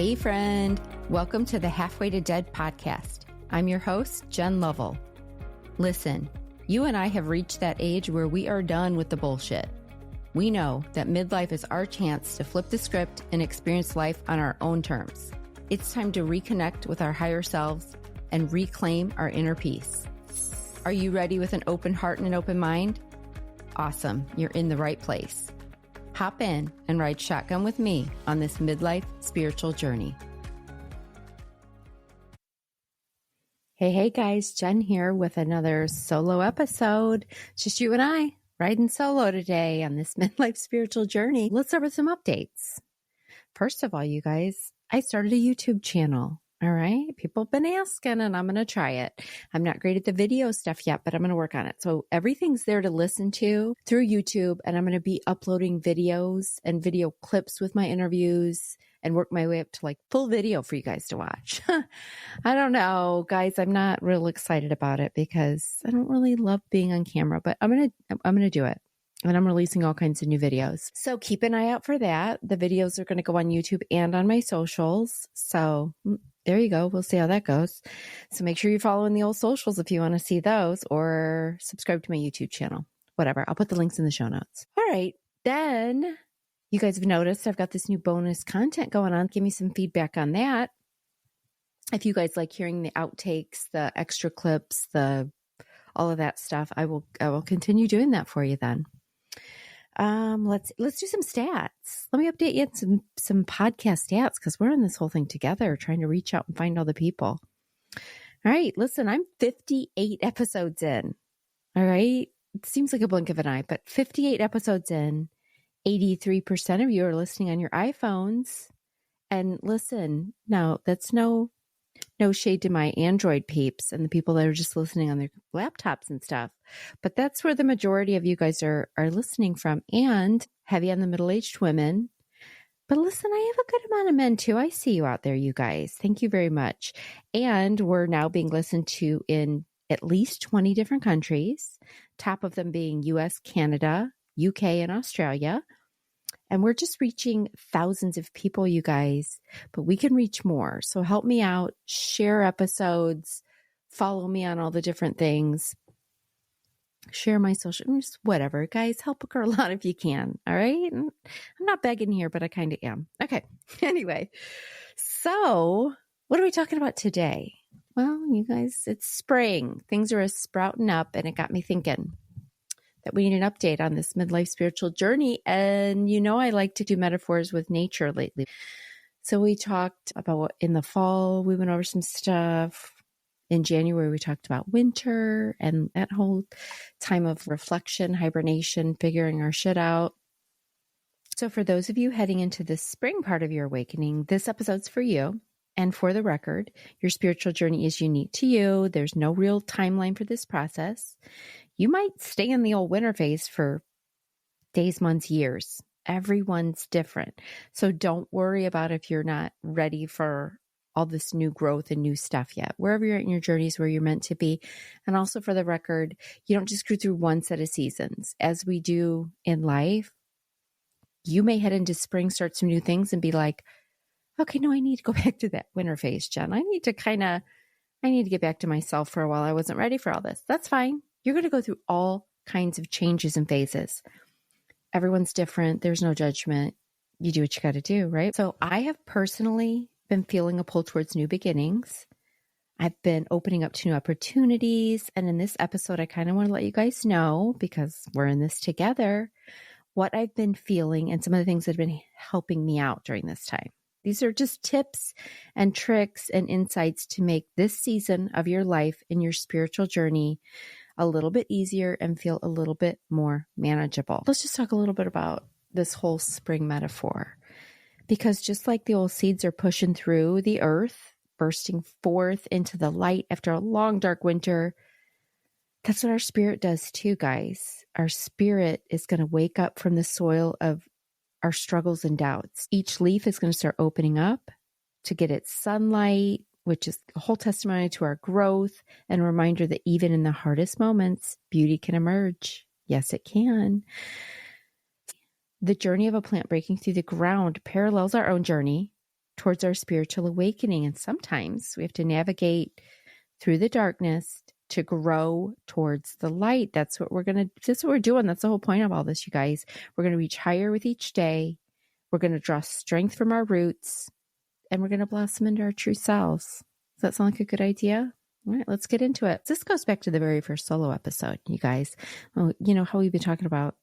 Hey friend, welcome to the Halfway to Dead podcast. I'm your host, Jen Lovell. Listen, you and I have reached that age where we are done with the bullshit. We know that midlife is our chance to flip the script and experience life on our own terms. It's time to reconnect with our higher selves and reclaim our inner peace. Are you ready with an open heart and an open mind? Awesome, you're in the right place. Hop in and ride shotgun with me on this midlife spiritual journey. Hey guys, Jen here with another solo episode. It's just you and I riding solo today on this midlife spiritual journey. Let's start with some updates. First of all, you guys, I started a YouTube channel. All right. People have been asking and I'm going to try it. I'm not great at the video stuff yet, but I'm going to work on it. So everything's there to listen to through YouTube, and I'm going to be uploading videos and video clips with my interviews and work my way up to like full video for you guys to watch. I don't know, guys. I'm not real excited about it because I don't really love being on camera, but I'm going to do it. And I'm releasing all kinds of new videos. So keep an eye out for that. The videos are going to go on YouTube and on my socials. So there you go. We'll see how that goes. So make sure you're following the old socials if you want to see those, or subscribe to my YouTube channel. Whatever. I'll put the links in the show notes. All right. Then you guys have noticed I've got this new bonus content going on. Give me some feedback on that. If you guys like hearing the outtakes, the extra clips, all of that stuff, I will continue doing that for you then. Let's do some stats. Let me update you on some podcast stats because we're in this whole thing together trying to reach out and find all the people. All right. Listen, I'm 58 episodes in. All right. It seems like a blink of an eye, but 58 episodes in, 83% of you are listening on your iPhones. And listen, now that's no shade to my Android peeps and the people that are just listening on their laptops and stuff. But that's where the majority of you guys are listening from, and heavy on the middle-aged women. But listen, I have a good amount of men too. I see you out there, you guys. Thank you very much. And we're now being listened to in at least 20 different countries, top of them being US, Canada, UK, and Australia. And we're just reaching thousands of people, you guys, but we can reach more. So help me out, share episodes, follow me on all the different things, share my social, just whatever. Guys, help a girl out if you can. All right. I'm not begging here, but I kind of am. Okay. Anyway, so what are we talking about today? Well, you guys, it's spring. Things are sprouting up, and it got me thinking that we need an update on this midlife spiritual journey. And I like to do metaphors with nature lately. So we talked about in the fall, we went over some stuff. In January, we talked about winter and that whole time of reflection, hibernation, figuring our shit out. So for those of you heading into the spring part of your awakening, this episode's for you. And for the record, your spiritual journey is unique to you. There's no real timeline for this process. You might stay in the old winter phase for days, months, years. Everyone's different. So don't worry about if you're not ready for all this new growth and new stuff yet. Wherever you're at in your journey is where you're meant to be. And also for the record, you don't just go through one set of seasons. As we do in life, you may head into spring, start some new things and be like, okay, no, I need to go back to that winter phase, Jen. I need to get back to myself for a while. I wasn't ready for all this. That's fine. You're going to go through all kinds of changes and phases. Everyone's different. There's no judgment. You do what you got to do, right? So I have personally been feeling a pull towards new beginnings. I've been opening up to new opportunities. And in this episode, I kind of want to let you guys know, because we're in this together, what I've been feeling and some of the things that have been helping me out during this time. These are just tips and tricks and insights to make this season of your life and your spiritual journey a little bit easier and feel a little bit more manageable. Let's just talk a little bit about this whole spring metaphor, because just like the old seeds are pushing through the earth, bursting forth into the light after a long, dark winter, that's what our spirit does too, guys. Our spirit is going to wake up from the soil of our struggles and doubts. Each leaf is going to start opening up to get its sunlight, which is a whole testimony to our growth and a reminder that even in the hardest moments, beauty can emerge. Yes, it can. The journey of a plant breaking through the ground parallels our own journey towards our spiritual awakening. And sometimes we have to navigate through the darkness to grow towards the light. That's what we're doing. That's the whole point of all this, you guys. We're going to reach higher with each day. We're going to draw strength from our roots, and we're going to blossom into our true selves. Does that sound like a good idea? All right, let's get into it. This goes back to the very first solo episode, you guys. You know how we've been talking about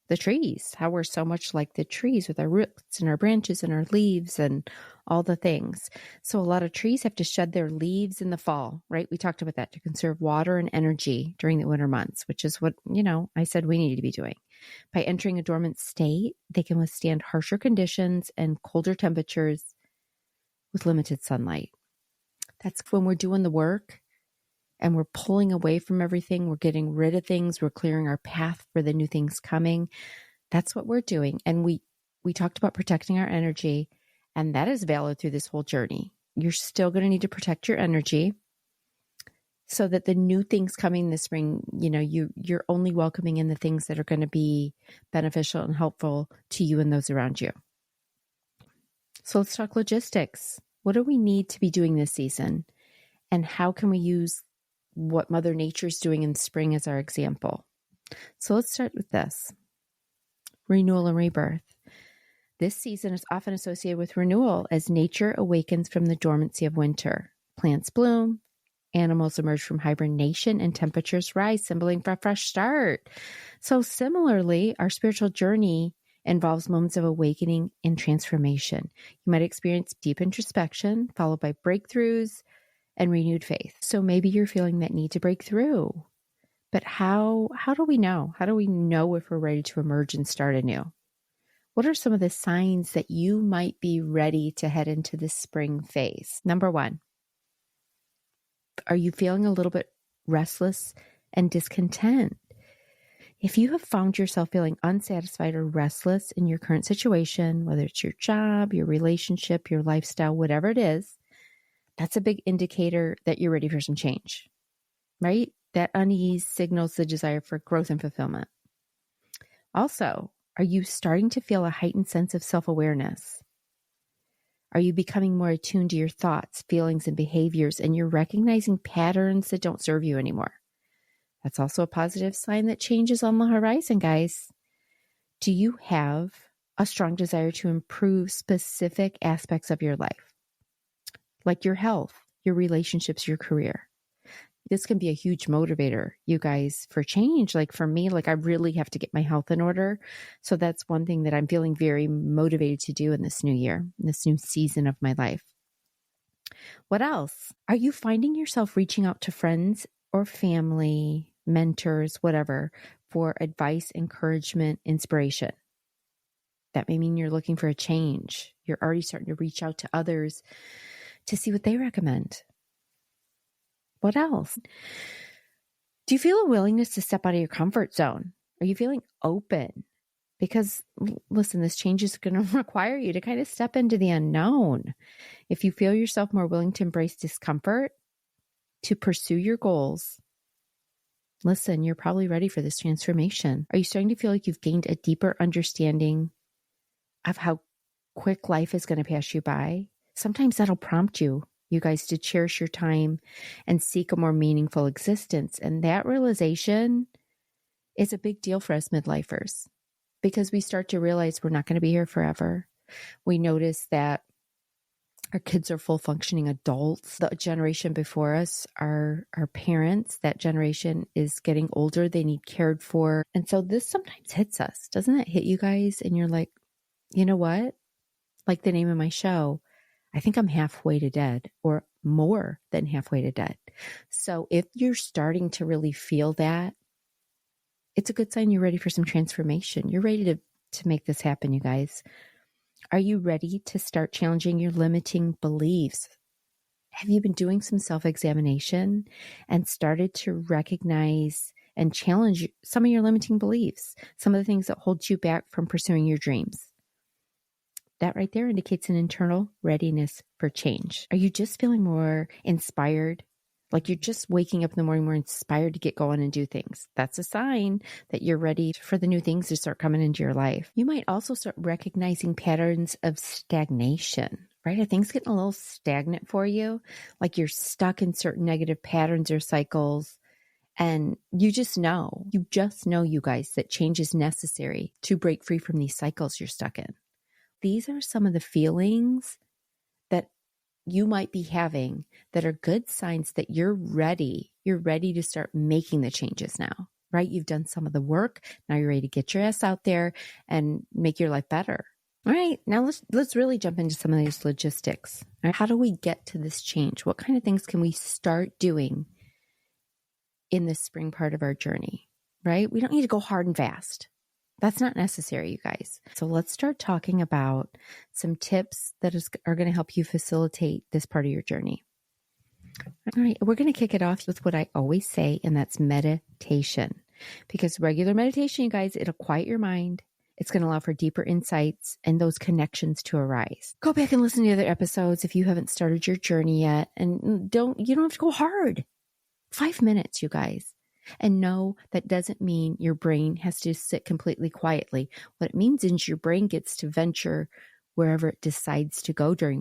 the trees, how we're so much like the trees with our roots and our branches and our leaves and all the things. So a lot of trees have to shed their leaves in the fall, right? We talked about that to conserve water and energy during the winter months, which is what, I said we need to be doing. By entering a dormant state, they can withstand harsher conditions and colder temperatures with limited sunlight. That's when we're doing the work and we're pulling away from everything. We're getting rid of things. We're clearing our path for the new things coming. That's what we're doing. And we talked about protecting our energy, and that is valid through this whole journey. You're still going to need to protect your energy so that the new things coming this spring, you're only welcoming in the things that are going to be beneficial and helpful to you and those around you. So let's talk logistics. What do we need to be doing this season? And how can we use what Mother Nature is doing in spring as our example? So let's start with this. Renewal and rebirth. This season is often associated with renewal as nature awakens from the dormancy of winter. Plants bloom, animals emerge from hibernation, and temperatures rise, symboling for a fresh start. So similarly, our spiritual journey involves moments of awakening and transformation. You might experience deep introspection, followed by breakthroughs and renewed faith. So maybe you're feeling that need to break through. But how do we know? How do we know if we're ready to emerge and start anew? What are some of the signs that you might be ready to head into the spring phase? Number one, are you feeling a little bit restless and discontent? If you have found yourself feeling unsatisfied or restless in your current situation, whether it's your job, your relationship, your lifestyle, whatever it is, that's a big indicator that you're ready for some change, right? That unease signals the desire for growth and fulfillment. Also, are you starting to feel a heightened sense of self-awareness? Are you becoming more attuned to your thoughts, feelings, and behaviors, and you're recognizing patterns that don't serve you anymore? That's also a positive sign that change is on the horizon, guys. Do you have a strong desire to improve specific aspects of your life? Like your health, your relationships, your career. This can be a huge motivator, you guys, for change. Like for me, I really have to get my health in order. So that's one thing that I'm feeling very motivated to do in this new year, in this new season of my life. What else? Are you finding yourself reaching out to friends or family, mentors, whatever, for advice, encouragement, inspiration? That may mean you're looking for a change. You're already starting to reach out to others to see what they recommend. What else? Do you feel a willingness to step out of your comfort zone? Are you feeling open? Because listen, this change is going to require you to kind of step into the unknown. If you feel yourself more willing to embrace discomfort, to pursue your goals, listen, you're probably ready for this transformation. Are you starting to feel like you've gained a deeper understanding of how quick life is going to pass you by? Sometimes that'll prompt you guys, to cherish your time and seek a more meaningful existence. And that realization is a big deal for us midlifers, because we start to realize we're not going to be here forever. We notice that our kids are full functioning adults. The generation before us, our parents, that generation is getting older. They need cared for. And so this sometimes hits us. Doesn't it hit you guys? And you're like, you know what? Like the name of my show, I think I'm halfway to dead, or more than halfway to dead. So if you're starting to really feel that, it's a good sign you're ready for some transformation. You're ready to make this happen, you guys. Are you ready to start challenging your limiting beliefs? Have you been doing some self-examination and started to recognize and challenge some of your limiting beliefs, some of the things that hold you back from pursuing your dreams? That right there indicates an internal readiness for change. Are you just feeling more inspired? Like you're just waking up in the morning more inspired to get going and do things. That's a sign that you're ready for the new things to start coming into your life. You might also start recognizing patterns of stagnation, right? Are things getting a little stagnant for you? Like you're stuck in certain negative patterns or cycles. And you just know, you guys, that change is necessary to break free from these cycles you're stuck in. These are some of the feelings that you might be having that are good signs that you're ready. You're ready to start making the changes now, right? You've done some of the work. Now you're ready to get your ass out there and make your life better. All right, now let's really jump into some of these logistics. Right? How do we get to this change? What kind of things can we start doing in the spring part of our journey, right? We don't need to go hard and fast. That's not necessary, you guys. So let's start talking about some tips that are going to help you facilitate this part of your journey. All right, we're going to kick it off with what I always say, and that's meditation. Because regular meditation, you guys, it'll quiet your mind. It's going to allow for deeper insights and those connections to arise. Go back and listen to the other episodes if you haven't started your journey yet. And you don't have to go hard. 5 minutes, you guys. And no, that doesn't mean your brain has to sit completely quietly. What it means is your brain gets to venture wherever it decides to go during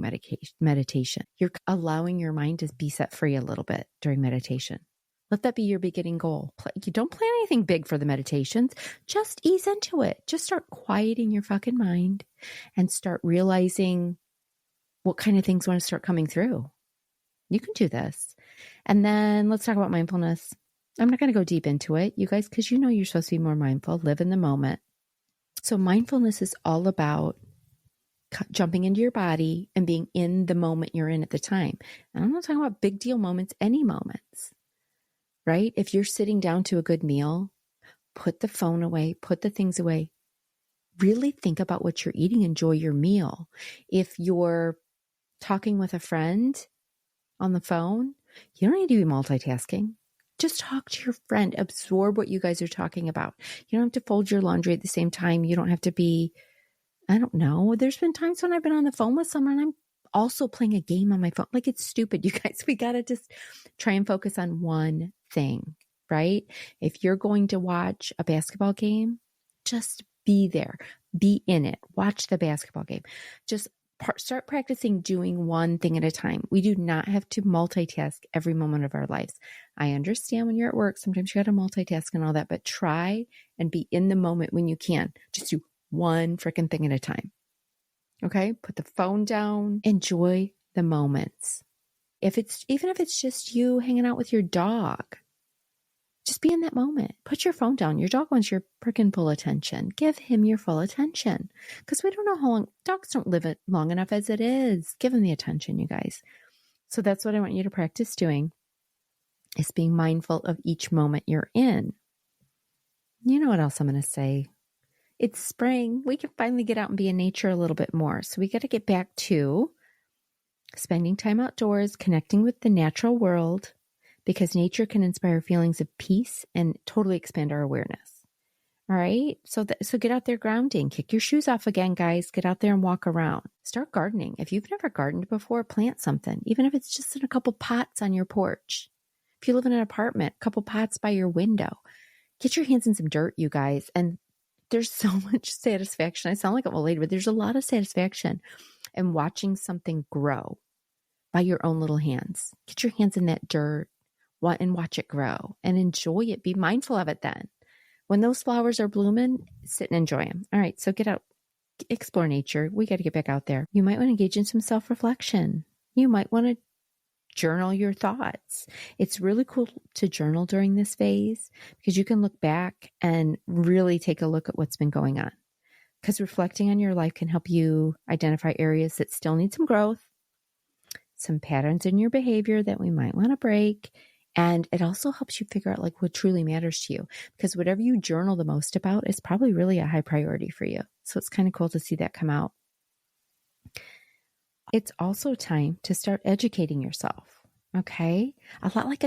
meditation. You're allowing your mind to be set free a little bit during meditation. Let that be your beginning goal. You don't plan anything big for the meditations. Just ease into it. Just start quieting your fucking mind and start realizing what kind of things want to start coming through. You can do this. And then let's talk about mindfulness. I'm not going to go deep into it, you guys, because you're supposed to be more mindful, live in the moment. So mindfulness is all about jumping into your body and being in the moment you're in at the time. And I'm not talking about big deal moments, any moments, right? If you're sitting down to a good meal, put the phone away, put the things away. Really think about what you're eating. Enjoy your meal. If you're talking with a friend on the phone, you don't need to be multitasking. Just talk to your friend. Absorb what you guys are talking about. You don't have to fold your laundry at the same time. You don't have to be, I don't know. There's been times when I've been on the phone with someone and I'm also playing a game on my phone. Like, it's stupid, you guys. We got to just try and focus on one thing, right? If you're going to watch a basketball game, just be there. Be in it. Watch the basketball game. Just start practicing doing one thing at a time. We do not have to multitask every moment of our lives. I understand when you're at work, sometimes you got to multitask and all that, but try and be in the moment when you can. Just do one freaking thing at a time. Okay? Put the phone down. Enjoy the moments. Even if it's just you hanging out with your dog, just be in that moment. Put your phone down. Your dog wants your freaking full attention. Give him your full attention. Because we don't know how long, dogs don't live it long enough as it is. Give them the attention, you guys. So that's what I want you to practice doing, is being mindful of each moment you're in. You know what else I'm going to say? It's spring. We can finally get out and be in nature a little bit more. So we got to get back to spending time outdoors, connecting with the natural world, because nature can inspire feelings of peace and totally expand our awareness. All right? So get out there grounding. Kick your shoes off again, guys. Get out there and walk around. Start gardening. If you've never gardened before, plant something, even if it's just in a couple pots on your porch. If you live in an apartment, a couple pots by your window. Get your hands in some dirt, you guys. And there's so much satisfaction. I sound like an old lady, but there's a lot of satisfaction in watching something grow by your own little hands. Get your hands in that dirt and watch it grow and enjoy it. Be mindful of it then. When those flowers are blooming, sit and enjoy them. All right, so get out, explore nature. We got to get back out there. You might want to engage in some self-reflection. You might want to journal your thoughts. It's really cool to journal during this phase because you can look back and really take a look at what's been going on. Because reflecting on your life can help you identify areas that still need some growth, some patterns in your behavior that we might want to break. And it also helps you figure out like what truly matters to you, because whatever you journal the most about is probably really a high priority for you. So it's kind of cool to see that come out. It's also time to start educating yourself. Okay. A lot like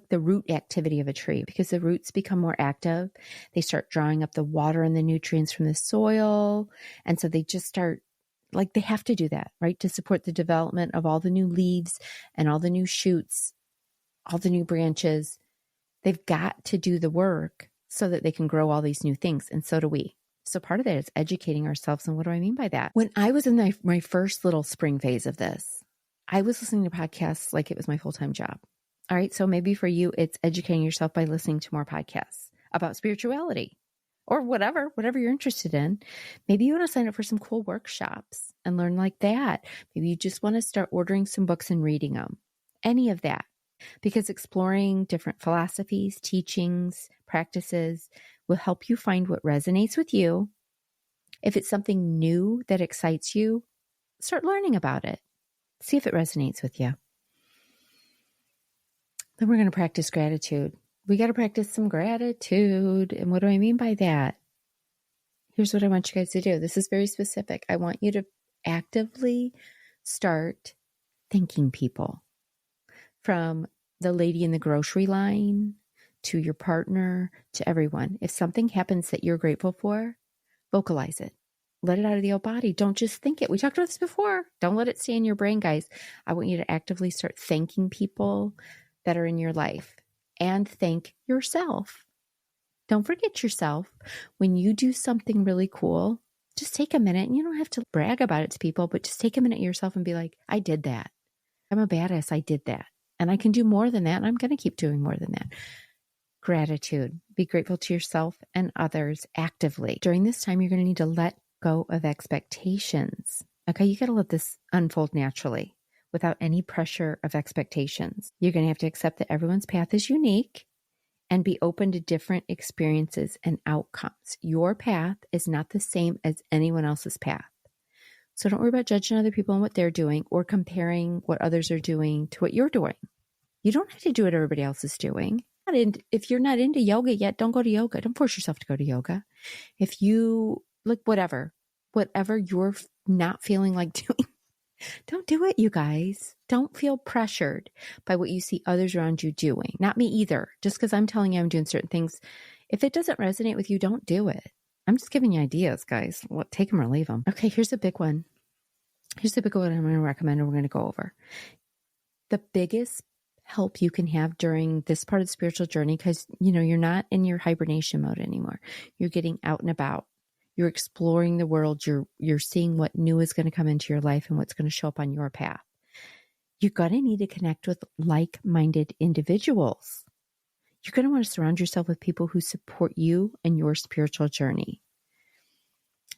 the root activity of a tree, because the roots become more active. They start drawing up the water and the nutrients from the soil. And so they just start, like, they have to do that, right? To support the development of all the new leaves and all the new shoots, all the new branches. They've got to do the work so that they can grow all these new things. And so do we. So part of that is educating ourselves. And what do I mean by that? When I was in my first little spring phase of this, I was listening to podcasts like it was my full-time job. All right. So maybe for you, it's educating yourself by listening to more podcasts about spirituality or whatever you're interested in. Maybe you want to sign up for some cool workshops and learn like that. Maybe you just want to start ordering some books and reading them. Any of that. Because exploring different philosophies, teachings, practices will help you find what resonates with you. If it's something new that excites you, start learning about it. See if it resonates with you. Then we're going to practice gratitude. We got to practice some gratitude. And what do I mean by that? Here's what I want you guys to do. This is very specific. I want you to actively start thanking people. From the lady in the grocery line to your partner to everyone. If something happens that you're grateful for, vocalize it. Let it out of the old body. Don't just think it. We talked about this before. Don't let it stay in your brain, guys. I want you to actively start thanking people that are in your life and thank yourself. Don't forget yourself. When you do something really cool, just take a minute, and you don't have to brag about it to people, but just take a minute yourself and be like, I did that. I'm a badass. I did that. And I can do more than that. And I'm going to keep doing more than that. Gratitude. Be grateful to yourself and others actively. During this time, you're going to need to let go of expectations. Okay, you got to let this unfold naturally without any pressure of expectations. You're going to have to accept that everyone's path is unique and be open to different experiences and outcomes. Your path is not the same as anyone else's path. So don't worry about judging other people and what they're doing or comparing what others are doing to what you're doing. You don't have to do what everybody else is doing. If you're not into yoga yet, don't go to yoga. Don't force yourself to go to yoga. If you, like, whatever you're not feeling like doing, don't do it, you guys. Don't feel pressured by what you see others around you doing. Not me either. Just because I'm telling you I'm doing certain things, if it doesn't resonate with you, don't do it. I'm just giving you ideas, guys. Take them or leave them. Okay, here's a big one. Here's the big one I'm going to recommend and we're going to go over. The biggest help you can have during this part of the spiritual journey, because, you're not in your hibernation mode anymore. You're getting out and about. You're exploring the world. You're seeing what new is going to come into your life and what's going to show up on your path. You're going to need to connect with like-minded individuals. You're going to want to surround yourself with people who support you and your spiritual journey.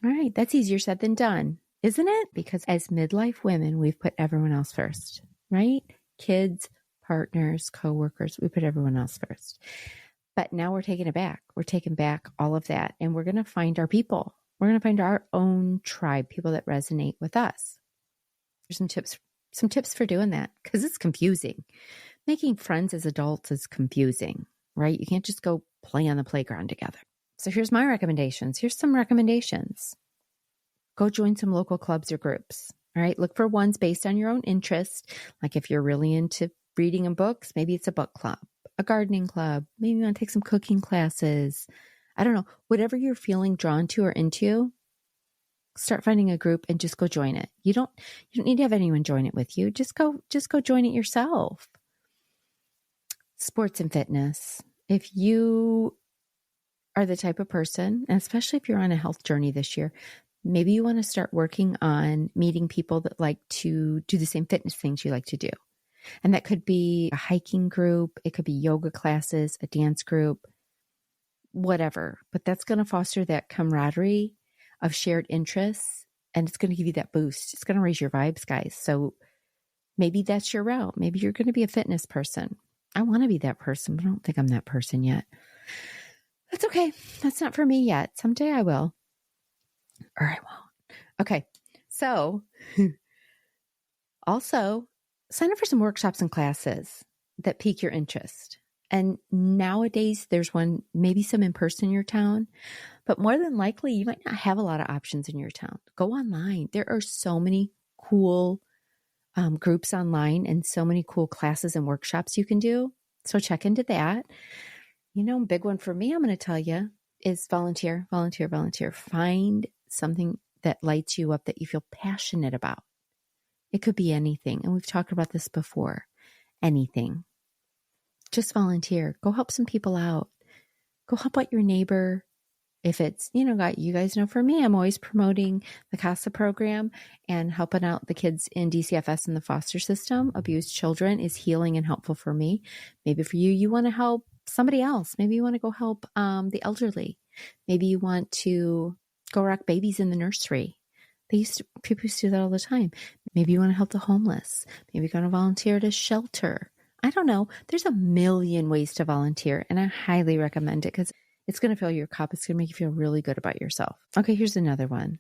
All right, that's easier said than done, isn't it? Because as midlife women, we've put everyone else first, right? Kids, partners, coworkers, we put everyone else first. But now we're taking it back. We're taking back all of that, and we're going to find our people. We're going to find our own tribe, people that resonate with us. There's some tips for doing that, because it's confusing. Making friends as adults is confusing, right? You can't just go play on the playground together. So here's my recommendations. Here's some recommendations. Go join some local clubs or groups. All right. Look for ones based on your own interest. Like if you're really into reading and books, maybe it's a book club, a gardening club. Maybe you want to take some cooking classes. I don't know. Whatever you're feeling drawn to or into, start finding a group and just go join it. You don't need to have anyone join it with you. Just go join it yourself. Sports and fitness. If you are the type of person, and especially if you're on a health journey this year, maybe you want to start working on meeting people that like to do the same fitness things you like to do. And that could be a hiking group. It could be yoga classes, a dance group, whatever. But that's going to foster that camaraderie of shared interests. And it's going to give you that boost. It's going to raise your vibes, guys. So maybe that's your route. Maybe you're going to be a fitness person. I want to be that person, but I don't think I'm that person yet. That's okay. That's not for me yet. Someday I will. Or I won't. Okay. So also sign up for some workshops and classes that pique your interest. And nowadays there's one, maybe some in person in your town, but more than likely you might not have a lot of options in your town. Go online. There are so many cool groups online and so many cool classes and workshops you can do. So check into that. A big one for me, I'm going to tell you, is volunteer. Find something that lights you up that you feel passionate about. It could be anything. And we've talked about this before. Anything. Just volunteer. Go help some people out. Go help out your neighbor. If it's, you guys know for me, I'm always promoting the CASA program and helping out the kids in DCFS in the foster system. Abused children is healing and helpful for me. Maybe for you, you want to help somebody else. Maybe you want to go help the elderly. Maybe you want to go rock babies in the nursery. People used to do that all the time. Maybe you want to help the homeless. Maybe you're going to volunteer at a shelter. I don't know. There's a million ways to volunteer, and I highly recommend it because it's going to fill your cup. It's going to make you feel really good about yourself. Okay, here's another one.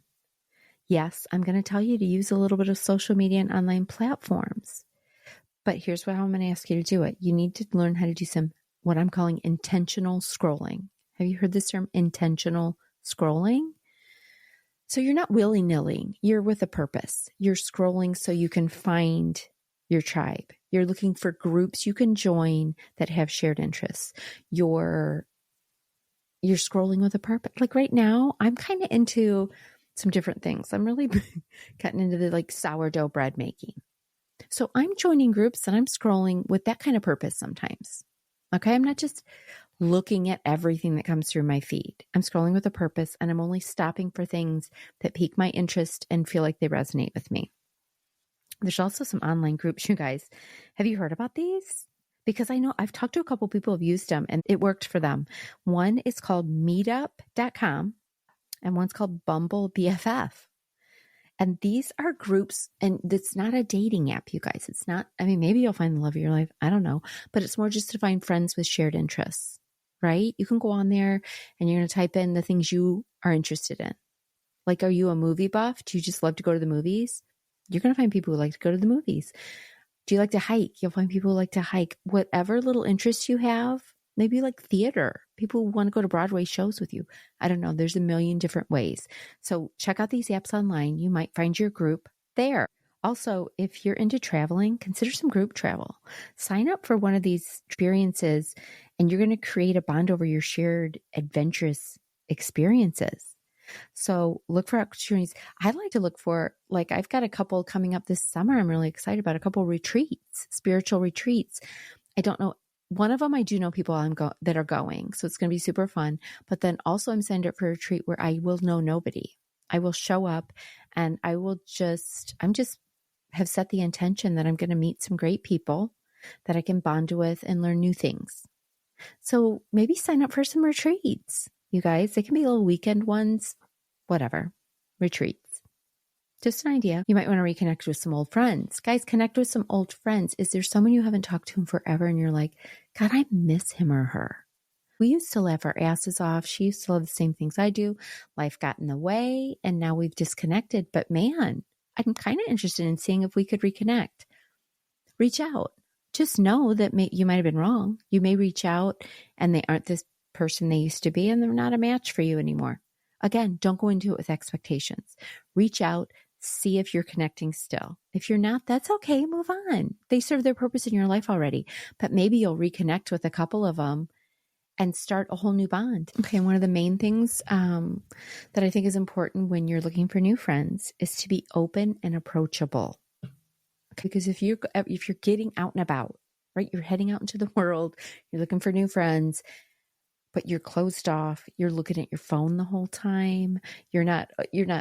Yes, I'm going to tell you to use a little bit of social media and online platforms. But here's how I'm going to ask you to do it. You need to learn how to do some, what I'm calling intentional scrolling. Have you heard this term, intentional scrolling? So you're not willy-nilly. You're with a purpose. You're scrolling so you can find your tribe. You're looking for groups you can join that have shared interests. You're scrolling with a purpose. Like right now, I'm kind of into some different things. I'm really getting into the sourdough bread making. So I'm joining groups and I'm scrolling with that kind of purpose sometimes. Okay. I'm not just looking at everything that comes through my feed. I'm scrolling with a purpose, and I'm only stopping for things that pique my interest and feel like they resonate with me. There's also some online groups, you guys. Have you heard about these? Because I know I've talked to a couple people who've used them and it worked for them. One is called meetup.com and one's called Bumble BFF. And these are groups, and it's not a dating app, you guys. It's not, maybe you'll find the love of your life. I don't know. But it's more just to find friends with shared interests, right? You can go on there and you're going to type in the things you are interested in. Like, are you a movie buff? Do you just love to go to the movies? You're going to find people who like to go to the movies. Do you like to hike? You'll find people who like to hike. Whatever little interests you have, maybe you like theater. People who want to go to Broadway shows with you. I don't know. There's a million different ways. So check out these apps online. You might find your group there. Also, if you're into traveling, consider some group travel. Sign up for one of these experiences, and you're going to create a bond over your shared adventurous experiences. So look for opportunities. I'd like to look for, I've got a couple coming up this summer. I'm really excited about a couple retreats, spiritual retreats. I don't know. One of them, I do know people that are going. So it's going to be super fun. But then also I'm signed up for a retreat where I will know nobody. I will show up and I'm just have set the intention that I'm going to meet some great people that I can bond with and learn new things. So maybe sign up for some retreats. You guys, they can be little weekend ones, whatever, retreats. Just an idea. You might want to reconnect with some old friends. Guys, connect with some old friends. Is there someone you haven't talked to in forever and you're like, God, I miss him or her? We used to laugh our asses off. She used to love the same things I do. Life got in the way and now we've disconnected. But man, I'm kind of interested in seeing if we could reconnect. Reach out. Just know that you might have been wrong. You may reach out and they aren't this person they used to be and they're not a match for you anymore. Again, don't go into it with expectations. Reach out, see if you're connecting still. If you're not, that's okay. Move on. They serve their purpose in your life already, but maybe you'll reconnect with a couple of them and start a whole new bond. Okay. One of the main things that I think is important when you're looking for new friends is to be open and approachable. Okay? Because if you're getting out and about, right, you're heading out into the world, you're looking for new friends, but you're closed off, you're looking at your phone the whole time, you're not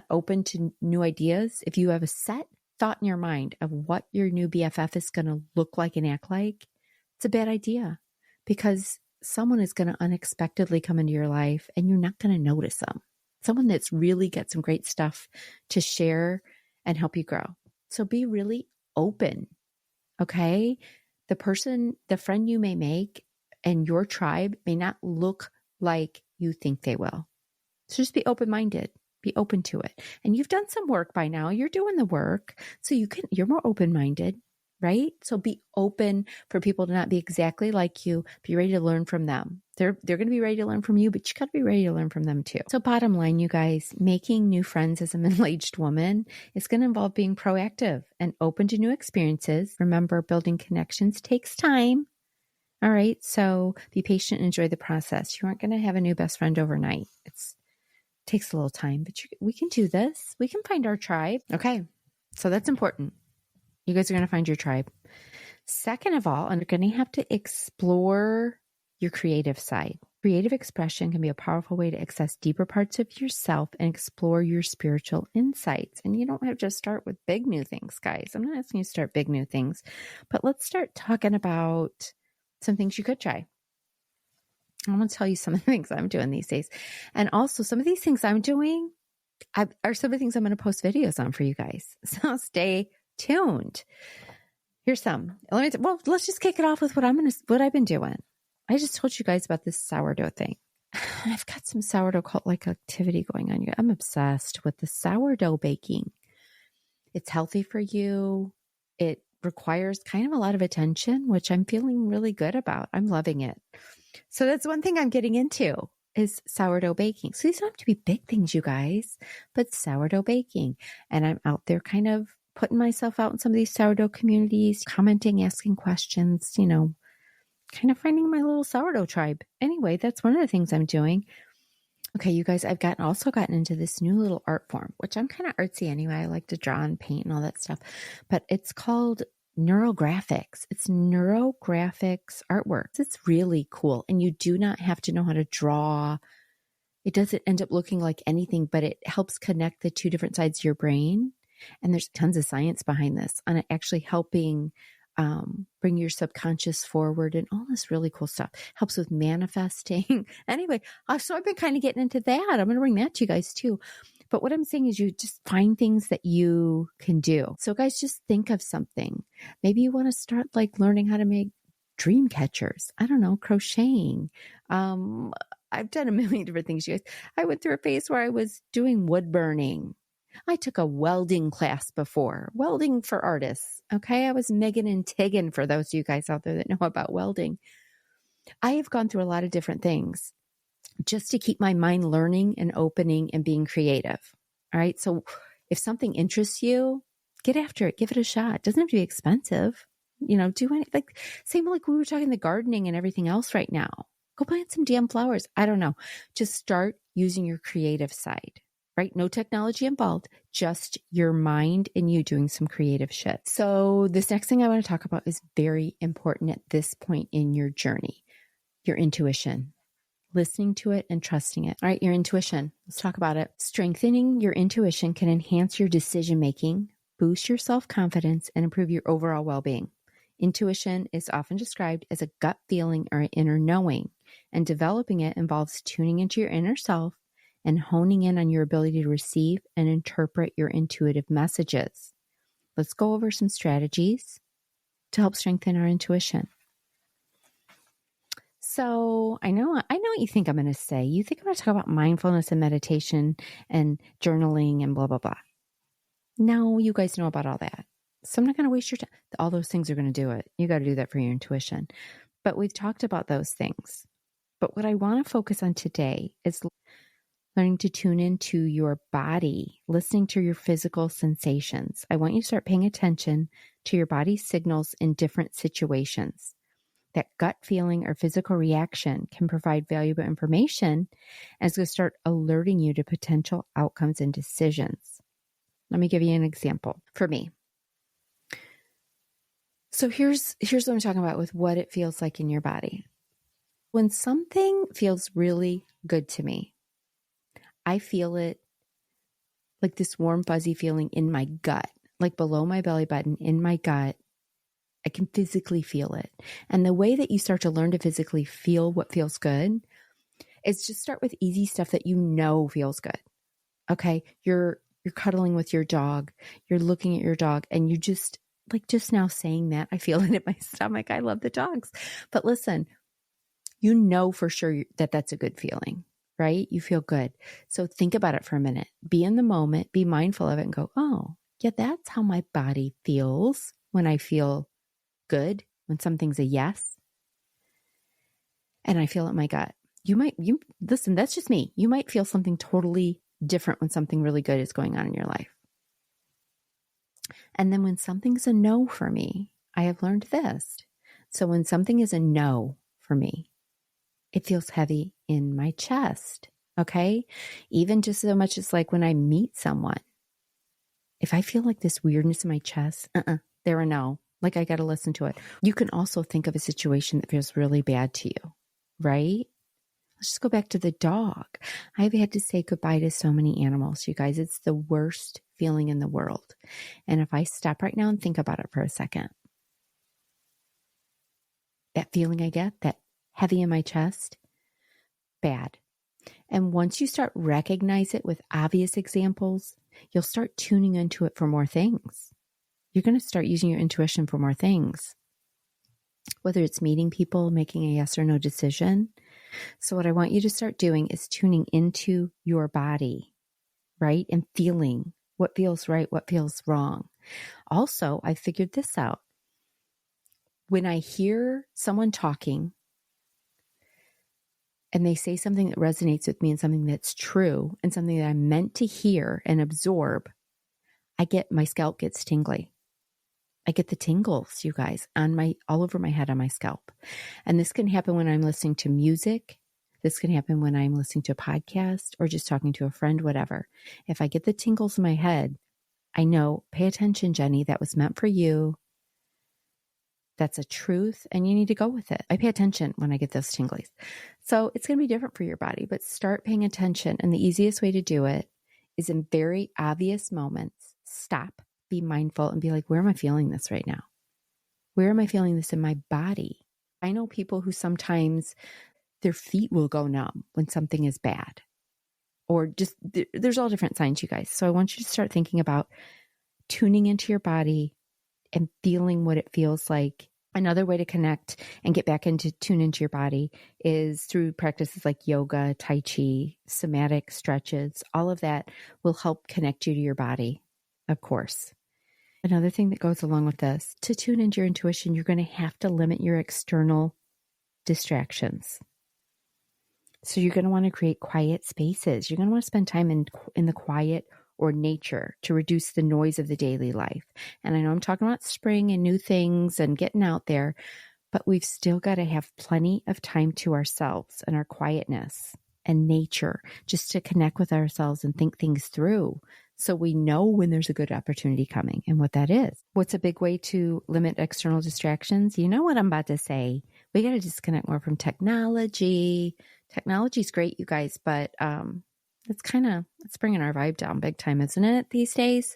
open to new ideas. If you have a set thought in your mind of what your new BFF is going to look like and act like, it's a bad idea because someone is going to unexpectedly come into your life and you're not going to notice them. Someone that's really got some great stuff to share and help you grow. So be really open, okay? The friend you may make and your tribe may not look like you think they will. So just be open-minded, be open to it. And you've done some work by now. You're doing the work. So you're more open-minded, right? So be open for people to not be exactly like you. Be ready to learn from them. They're going to be ready to learn from you, but you got to be ready to learn from them too. So bottom line, you guys, making new friends as a middle-aged woman is going to involve being proactive and open to new experiences. Remember, building connections takes time. All right. So be patient and enjoy the process. You aren't going to have a new best friend overnight. It takes a little time, but we can do this. We can find our tribe. Okay. So that's important. You guys are going to find your tribe. Second of all, you're going to have to explore your creative side. Creative expression can be a powerful way to access deeper parts of yourself and explore your spiritual insights. And you don't have to start with big new things, guys. I'm not asking you to start big new things, but let's start talking about some things you could try. I want to tell you some of the things I'm doing these days. And also some of these things I'm doing are some of the things I'm going to post videos on for you guys. So stay tuned. Here's some. Let's just kick it off with what I've been doing. I just told you guys about this sourdough thing. I've got some sourdough cult-like activity going on. I'm obsessed with the sourdough baking. It's healthy for you. It requires kind of a lot of attention, which I'm feeling really good about. I'm loving it. So that's one thing I'm getting into is sourdough baking. So these don't have to be big things, you guys, but sourdough baking. And I'm out there kind of putting myself out in some of these sourdough communities, commenting, asking questions, kind of finding my little sourdough tribe. Anyway, that's one of the things I'm doing. Okay, you guys, I've also gotten into this new little art form, which I'm kind of artsy anyway. I like to draw and paint and all that stuff, but it's called neurographics. It's neurographics artwork. It's really cool. And you do not have to know how to draw. It doesn't end up looking like anything, but it helps connect the two different sides of your brain. And there's tons of science behind this on it actually helping bring your subconscious forward and all this really cool stuff. Helps with manifesting. Anyway, so I've been kind of getting into that. I'm going to bring that to you guys too. But what I'm saying is you just find things that you can do. So guys, just think of something. Maybe you want to start like learning how to make dream catchers. I don't know, crocheting. I've done a million different things, you guys. I went through a phase where I was doing wood burning. I took a welding class before, welding for artists. Okay. I was Megan and Tegan for those of you guys out there that know about welding. I have gone through a lot of different things just to keep my mind learning and opening and being creative. All right. So if something interests you, get after it, give it a shot. It doesn't have to be expensive. Do anything same like we were talking the gardening and everything else right now. Go plant some damn flowers. I don't know. Just start using your creative side. Right? No technology involved, just your mind and you doing some creative shit. So this next thing I want to talk about is very important at this point in your journey, your intuition, listening to it and trusting it. All right, your intuition. Let's talk about it. Strengthening your intuition can enhance your decision-making, boost your self-confidence, and improve your overall well-being. Intuition is often described as a gut feeling or inner knowing, and developing it involves tuning into your inner self and honing in on your ability to receive and interpret your intuitive messages. Let's go over some strategies to help strengthen our intuition. So I know what you think I'm going to say. You think I'm going to talk about mindfulness and meditation and journaling and blah, blah, blah. No, you guys know about all that. So I'm not going to waste your time. All those things are going to do it. You got to do that for your intuition. But we've talked about those things. But what I want to focus on today is learning to tune into your body, listening to your physical sensations. I want you to start paying attention to your body's signals in different situations. That gut feeling or physical reaction can provide valuable information and it's going to start alerting you to potential outcomes and decisions. Let me give you an example for me. So here's what I'm talking about with what it feels like in your body. When something feels really good to me, I feel it like this warm, fuzzy feeling in my gut, like below my belly button, in my gut. I can physically feel it. And the way that you start to learn to physically feel what feels good is just start with easy stuff that you know feels good. Okay. You're cuddling with your dog. You're looking at your dog and you just now saying that, I feel it in my stomach. I love the dogs. But listen, you know for sure that that's a good feeling. Right? You feel good. So think about it for a minute. Be in the moment, be mindful of it and go, oh, yeah, that's how my body feels when I feel good, when something's a yes. And I feel it in my gut. Listen, that's just me. You might feel something totally different when something really good is going on in your life. And then when something's a no for me, I have learned this. So when something is a no for me, it feels heavy in my chest. Okay. Even just so much as like when I meet someone, if I feel like this weirdness in my chest, they're a no. Like I got to listen to it. You can also think of a situation that feels really bad to you, right? Let's just go back to the dog. I've had to say goodbye to so many animals, you guys. It's the worst feeling in the world. And if I stop right now and think about it for a second, that feeling I get, that heavy in my chest, bad. And once you start recognize it with obvious examples, you'll start tuning into it for more things. You're going to start using your intuition for more things, whether it's meeting people, making a yes or no decision. So what I want you to start doing is tuning into your body, right? And feeling what feels right, what feels wrong. Also, I figured this out. When I hear someone talking and they say something that resonates with me and something that's true and something that I'm meant to hear and absorb, my scalp gets tingly. I get the tingles, you guys, all over my head, on my scalp. And this can happen when I'm listening to music. This can happen when I'm listening to a podcast or just talking to a friend, whatever. If I get the tingles in my head, I know, pay attention, Jenny, that was meant for you. That's a truth, and you need to go with it. I pay attention when I get those tinglies. So it's going to be different for your body, but start paying attention. And the easiest way to do it is in very obvious moments, stop, be mindful, and be like, where am I feeling this right now? Where am I feeling this in my body? I know people who sometimes their feet will go numb when something is bad, or just there's all different signs, you guys. So I want you to start thinking about tuning into your body and feeling what it feels like. Another way to connect and get back into tune into your body is through practices like yoga, tai chi, somatic stretches. All of that will help connect you to your body, of course. Another thing that goes along with this, to tune into your intuition, you're going to have to limit your external distractions. So you're going to want to create quiet spaces. You're going to want to spend time in the quiet or nature to reduce the noise of the daily life. And I know I'm talking about spring and new things and getting out there, but we've still got to have plenty of time to ourselves and our quietness and nature, just to connect with ourselves and think things through, so we know when there's a good opportunity coming and what that is. What's a big way to limit external distractions? You know what I'm about to say. We got to disconnect more from technology. Technology's great, you guys, but it's bringing our vibe down big time, isn't it, these days?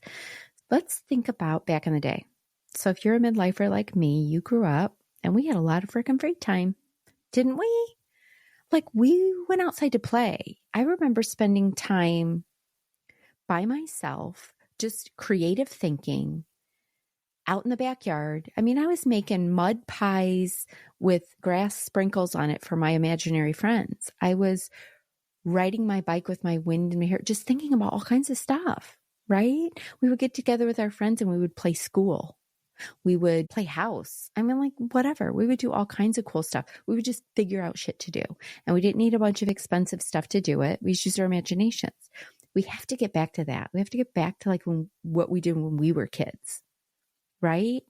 Let's think about back in the day. So if you're a midlifer like me, you grew up and we had a lot of freaking free time, didn't we? Like, we went outside to play. I remember spending time by myself, just creative thinking, out in the backyard. I mean, I was making mud pies with grass sprinkles on it for my imaginary friends. I was riding my bike with my wind in my hair, just thinking about all kinds of stuff, right? We would get together with our friends and we would play school. We would play house. I mean, like, whatever. We would do all kinds of cool stuff. We would just figure out shit to do. And we didn't need a bunch of expensive stuff to do it. We just used our imaginations. We have to get back to that. We have to get back to what we did when we were kids, right?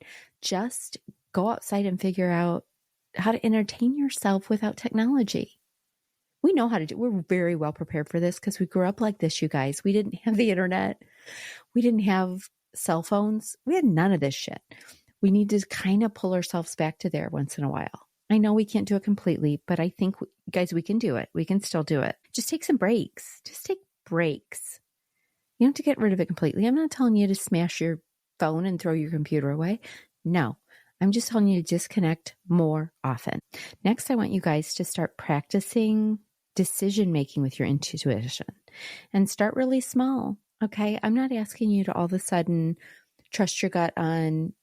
Just go outside and figure out how to entertain yourself without technology. We know how to do it. We're very well prepared for this because we grew up like this, you guys. We didn't have the internet. We didn't have cell phones. We had none of this shit. We need to kind of pull ourselves back to there once in a while. I know we can't do it completely, but I think, guys, we can do it. We can still do it. Just take some breaks. Just take breaks. You don't have to get rid of it completely. I'm not telling you to smash your phone and throw your computer away. No, I'm just telling you to disconnect more often. Next, I want you guys to start practicing decision-making with your intuition and start really small. Okay. I'm not asking you to all of a sudden trust your gut on,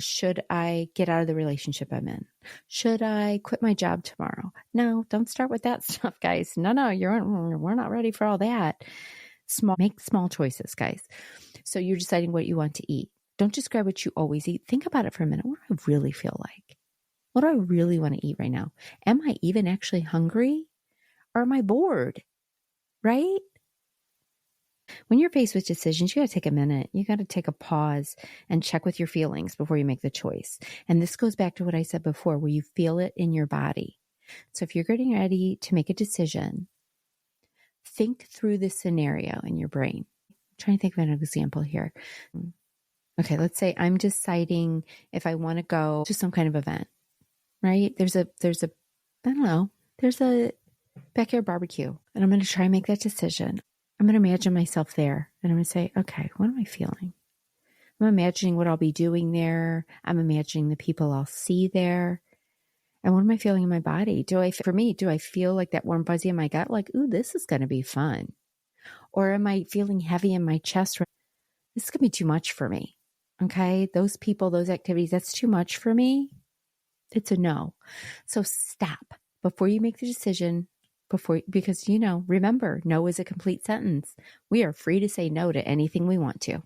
should I get out of the relationship I'm in? Should I quit my job tomorrow? No, don't start with that stuff, guys. No, we're not ready for all that. Make small choices, guys. So you're deciding what you want to eat. Don't just grab what you always eat. Think about it for a minute. What do I really feel like? What do I really want to eat right now? Am I even actually hungry? Or am I bored? Right? When you're faced with decisions, you got to take a minute. You got to take a pause and check with your feelings before you make the choice. And this goes back to what I said before, where you feel it in your body. So if you're getting ready to make a decision, think through the scenario in your brain. I'm trying to think of an example here. Okay, let's say I'm deciding if I want to go to some kind of event, right? There's a backyard barbecue, and I'm going to try and make that decision. I'm going to imagine myself there, and I'm going to say, okay, what am I feeling? I'm imagining what I'll be doing there. I'm imagining the people I'll see there. And what am I feeling in my body? Do I feel like that warm fuzzy in my gut? Like, ooh, this is going to be fun. Or am I feeling heavy in my chest? This is going to be too much for me. Okay. Those people, those activities, that's too much for me. It's a no. So stop before you make the decision because remember, no is a complete sentence. We are free to say no to anything we want to.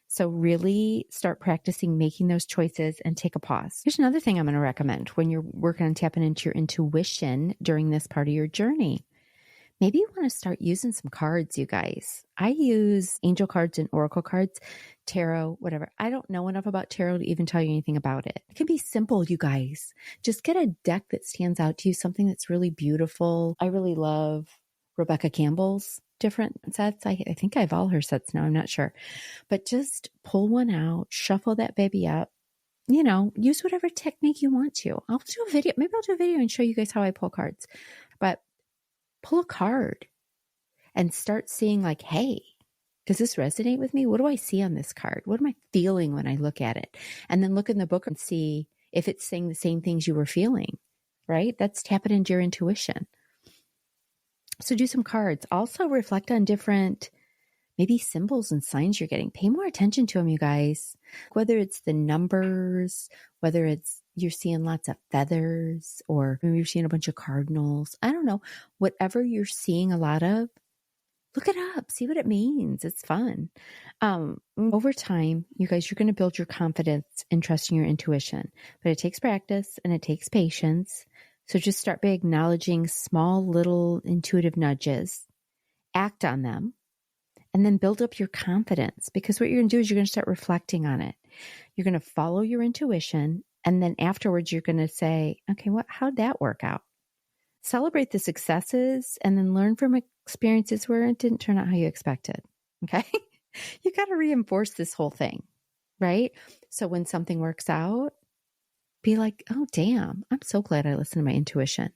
So really start practicing making those choices and take a pause. Here's another thing I'm going to recommend when you're working on tapping into your intuition during this part of your journey. Maybe you want to start using some cards, you guys. I use angel cards and oracle cards, tarot, whatever. I don't know enough about tarot to even tell you anything about it. It can be simple, you guys. Just get a deck that stands out to you, something that's really beautiful. I really love Rebecca Campbell's different sets. I think I have all her sets now. I'm not sure. But just pull one out, shuffle that baby up. Use whatever technique you want to. I'll do a video. Maybe I'll do a video and show you guys how I pull cards. But pull a card and start seeing like, hey, does this resonate with me? What do I see on this card? What am I feeling when I look at it? And then look in the book and see if it's saying the same things you were feeling, right? That's tapping into your intuition. So do some cards. Also reflect on different maybe symbols and signs you're getting. Pay more attention to them, you guys. Whether it's the numbers, whether it's you're seeing lots of feathers, or maybe you're seeing a bunch of cardinals. I don't know. Whatever you're seeing a lot of, look it up. See what it means. It's fun. Over time, you guys, you're going to build your confidence in trusting your intuition. But it takes practice and it takes patience. So just start by acknowledging small little intuitive nudges. Act on them. And then build up your confidence, because what you're going to do is you're going to start reflecting on it. You're going to follow your intuition. And then afterwards, you're going to say, okay, how'd that work out? Celebrate the successes and then learn from experiences where it didn't turn out how you expected. Okay. You got to reinforce this whole thing, right? So when something works out, be like, oh, damn, I'm so glad I listened to my intuition.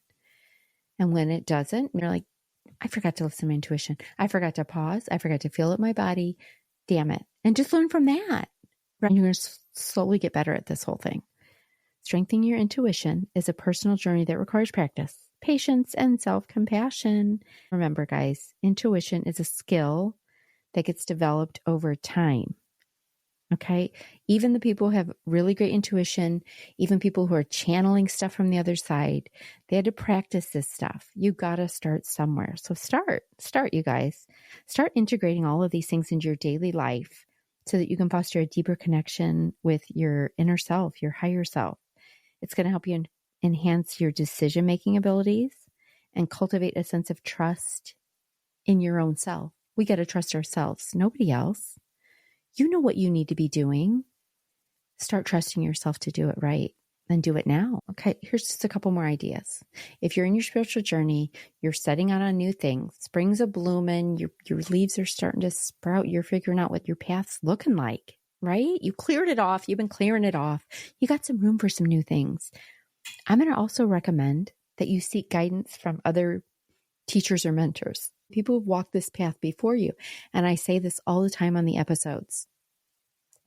And when it doesn't, you're like, I forgot to listen to my intuition. I forgot to pause. I forgot to feel it in my body. Damn it. And just learn from that. Right? You're going to slowly get better at this whole thing. Strengthening your intuition is a personal journey that requires practice, patience, and self-compassion. Remember, guys, intuition is a skill that gets developed over time. Okay. Even the people who have really great intuition, even people who are channeling stuff from the other side, they had to practice this stuff. You got to start somewhere. So start, you guys. Start integrating all of these things into your daily life so that you can foster a deeper connection with your inner self, your higher self. It's going to help you enhance your decision-making abilities and cultivate a sense of trust in your own self. We got to trust ourselves, nobody else. You know what you need to be doing. Start trusting yourself to do it right and do it now. Okay, here's just a couple more ideas. If you're in your spiritual journey, you're setting out on new things. Spring's a blooming, your leaves are starting to sprout. You're figuring out what your path's looking like, right? You cleared it off. You've been clearing it off. You got some room for some new things. I'm going to also recommend that you seek guidance from other teachers or mentors, people who've walked this path before you. And I say this all the time on the episodes.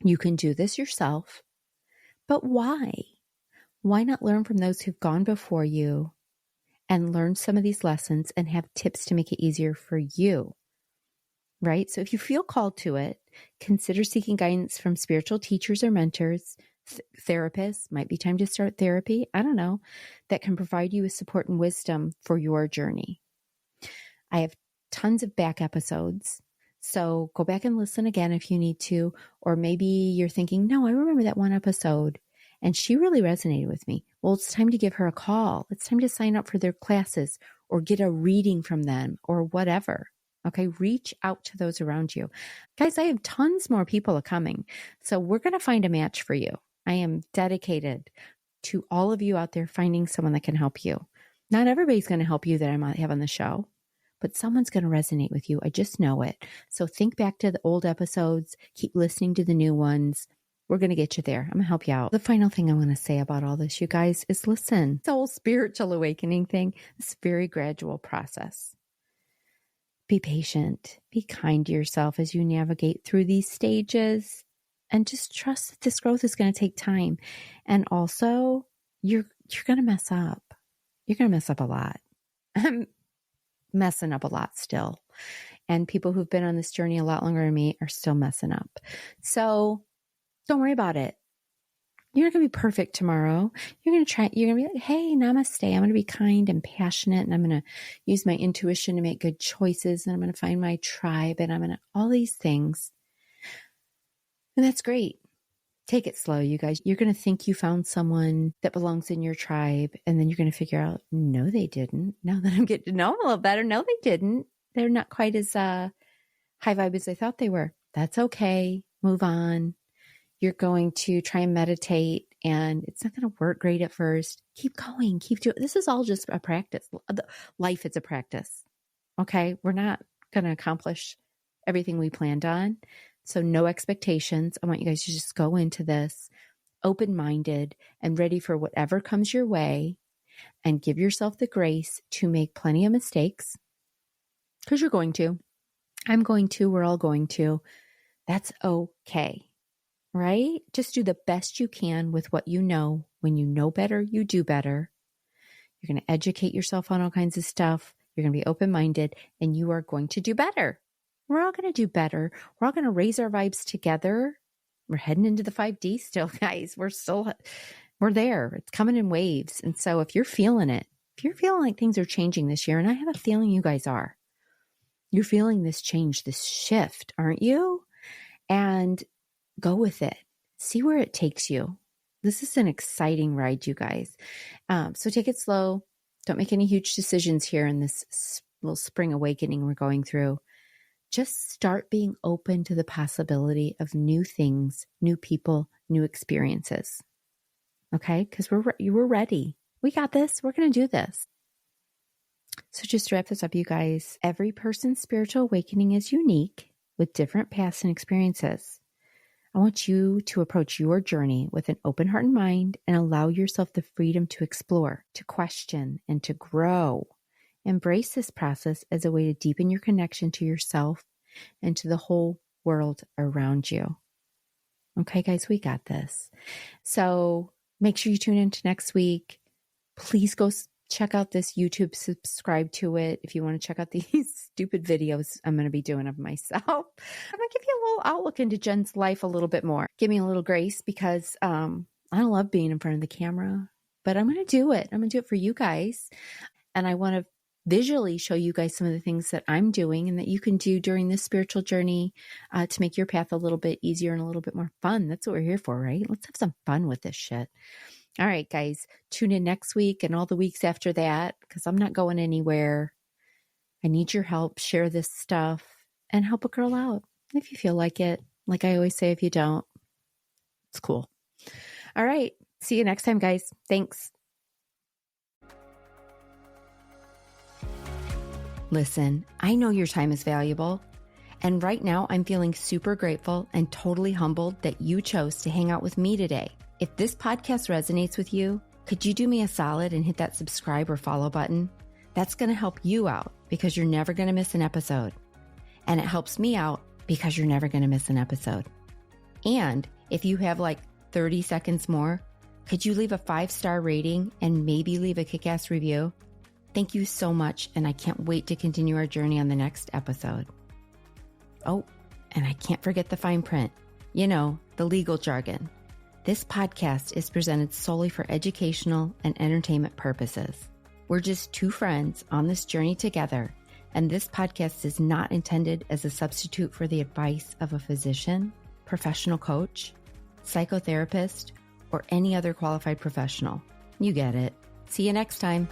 You can do this yourself, but why? Why not learn from those who've gone before you and learn some of these lessons and have tips to make it easier for you, right? So if you feel called to it, consider seeking guidance from spiritual teachers or mentors, therapists. Might be time to start therapy. I don't know, that can provide you with support and wisdom for your journey. I have tons of back episodes, so go back and listen again if you need to, or maybe you're thinking, no, I remember that one episode and she really resonated with me. Well, it's time to give her a call. It's time to sign up for their classes or get a reading from them or whatever. Okay, reach out to those around you. Guys, I have tons more people coming, so we're going to find a match for you. I am dedicated to all of you out there finding someone that can help you. Not everybody's going to help you that I might have on the show, but someone's going to resonate with you. I just know it. So think back to the old episodes, keep listening to the new ones. We're going to get you there. I'm going to help you out. The final thing I want to say about all this, you guys, is listen. The whole spiritual awakening thing, it's a very gradual process. Be patient. Be kind to yourself as you navigate through these stages, and just trust that this growth is going to take time. And also, you're going to mess up. You're going to mess up a lot. I'm messing up a lot still. And people who've been on this journey a lot longer than me are still messing up. So don't worry about it. You're not going to be perfect tomorrow. You're going to be like, hey, namaste. I'm going to be kind and passionate, and I'm going to use my intuition to make good choices, and I'm going to find my tribe, and I'm going to, all these things. And that's great. Take it slow, you guys. You're going to think you found someone that belongs in your tribe, and then you're going to figure out, no, they didn't. Now that I'm getting to know them a little better, no, they didn't. They're not quite as high vibe as I thought they were. That's okay. Move on. You're going to try and meditate, and it's not going to work great at first. Keep going. Keep doing. This is all just a practice. Life is a practice. Okay? We're not going to accomplish everything we planned on. So no expectations. I want you guys to just go into this open-minded and ready for whatever comes your way, and give yourself the grace to make plenty of mistakes, because you're going to. I'm going to. We're all going to. That's okay. Right? Just do the best you can with what you know. When you know better, you do better. You're going to educate yourself on all kinds of stuff. You're going to be open-minded, and you are going to do better. We're all going to do better. We're all going to raise our vibes together. We're heading into the 5D still, guys. We're there. It's coming in waves. And so if you're feeling it, if you're feeling like things are changing this year, and I have a feeling you guys are, you're feeling this change, this shift, aren't you? And go with it. See where it takes you. This is an exciting ride, you guys. So take it slow. Don't make any huge decisions here in this little spring awakening we're going through. Just start being open to the possibility of new things, new people, new experiences. Okay? Because we're ready. We got this. We're going to do this. So just to wrap this up, you guys, every person's spiritual awakening is unique with different paths and experiences. I want you to approach your journey with an open heart and mind, and allow yourself the freedom to explore, to question, and to grow. Embrace this process as a way to deepen your connection to yourself and to the whole world around you. Okay, guys, we got this. So make sure you tune in to next week. Please go check out this YouTube, subscribe to it if you want to check out these stupid videos I'm going to be doing of myself. I'm going to give you a little outlook into Jen's life a little bit more. Give me a little grace, because I don't love being in front of the camera, but I'm going to do it. I'm going to do it for you guys. And I want to visually show you guys some of the things that I'm doing and that you can do during this spiritual journey to make your path a little bit easier and a little bit more fun. That's what we're here for, right? Let's have some fun with this shit. All right, guys, tune in next week and all the weeks after that, because I'm not going anywhere. I need your help. Share this stuff and help a girl out if you feel like it. Like I always say, if you don't, it's cool. All right. See you next time, guys. Thanks. Listen, I know your time is valuable. And right now I'm feeling super grateful and totally humbled that you chose to hang out with me today. If this podcast resonates with you, could you do me a solid and hit that subscribe or follow button? That's going to help you out because you're never going to miss an episode. And it helps me out because you're never going to miss an episode. And if you have like 30 seconds more, could you leave a 5-star rating and maybe leave a kick-ass review? Thank you so much, and I can't wait to continue our journey on the next episode. Oh, and I can't forget the fine print. You know, the legal jargon. This podcast is presented solely for educational and entertainment purposes. We're just two friends on this journey together, and this podcast is not intended as a substitute for the advice of a physician, professional coach, psychotherapist, or any other qualified professional. You get it. See you next time.